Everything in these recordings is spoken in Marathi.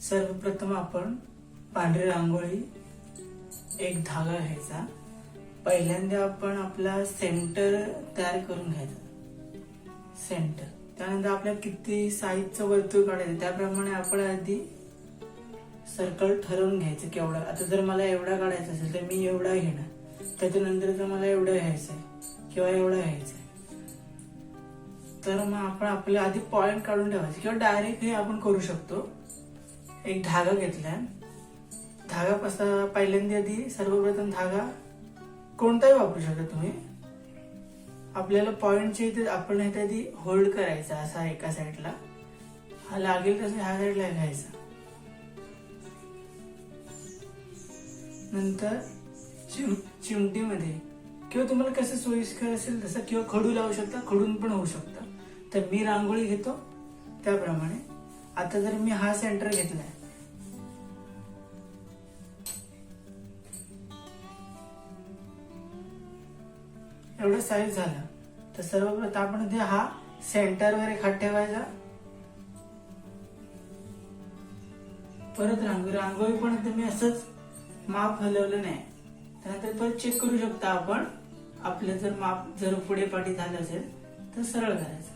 सर्वप्रथम आपण पांढरी रांगोळी एक धागा घ्यायचा। पहिल्यांदा आपण आपला सेंटर तयार करून घ्यायचा सेंटर। त्यानंतर आपल्याला किती साईजचं वर्तुळ काढायचं त्याप्रमाणे आपण आधी सर्कल ठरवून घ्यायचं केवढा। आता जर मला एवढा काढायचा असेल तर मी एवढा घेणार, त्याच्यानंतर जर मला एवढं घ्यायचं आहे किंवा एवढं घ्यायचं आहे तर मग आपण आपले आधी पॉइंट काढून ठेवायचे किंवा डायरेक्ट हे आपण करू शकतो। एक धागा घेतला, धागा कसा पहिल्यांदा आधी सर्वप्रथम धागा कोणताही वापरू शकता तुम्ही। आपल्याला पॉइंटचे इथे आपण हे आधी होल्ड करायचा असा एका साईडला, हा लागेल तसं ह्या साईडला घ्यायचा। नंतर चिमटीमध्ये किंवा तुम्हाला कसं सोयीस्कर असेल तसं किंवा खडू लावू शकता, खडून पण होऊ शकतं। तर मी रांगोळी घेतो त्याप्रमाणे। आता जर मी हा सेंटर घेतलाय, एवढं साईज झालं तर सर्वप्रथम आपण ते हा सेंटरवर एक हात ठेवायचा। परत रांगोळी पण तुम्ही असंच माप हलवलं नाही, त्यानंतर परत चेक करू शकता आपण। आपलं जर माप जर पुढे पाठी झालं असेल तर सरळ करायचं।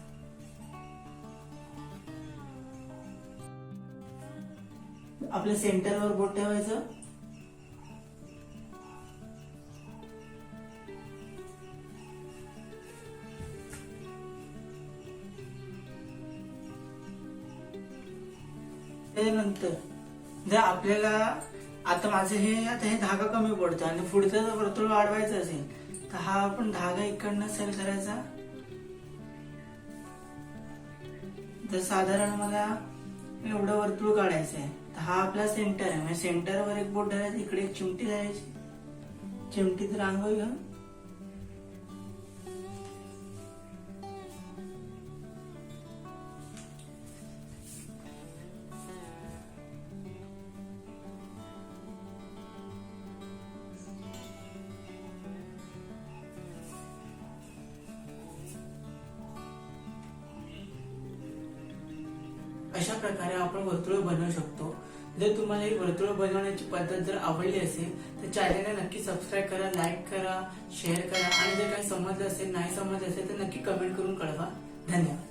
आपल्या सेंटरवर बोट ठेवायचं, त्यानंतर जर आपल्याला आता माझे हे धागा कमी पडतो आणि पुढचं वर्तुळ वाढवायचं असेल तर हा आपण धागा इकडनं सेल करायचा। जर साधारण मला एवढं वर्तुळ काढायचं आहे तर हा आपला सेंटर आहे, म्हणजे सेंटरवर एक बोट धरायचं, इकडे एक चिमटी धरायची, चिमटीत रांगोळी घेऊन अशा प्रकारे आपण वर्तुळ बनवू शकतो। जर तुम्हाला ही वर्तुळ बनवण्याची पद्धत जर आवडली असेल तर चॅनलला नक्की सबस्क्राईब करा, लाईक करा, शेअर करा आणि जर काही समजलं असेल नाही समजलं असेल तर नक्की कमेंट करून कळवा। धन्यवाद।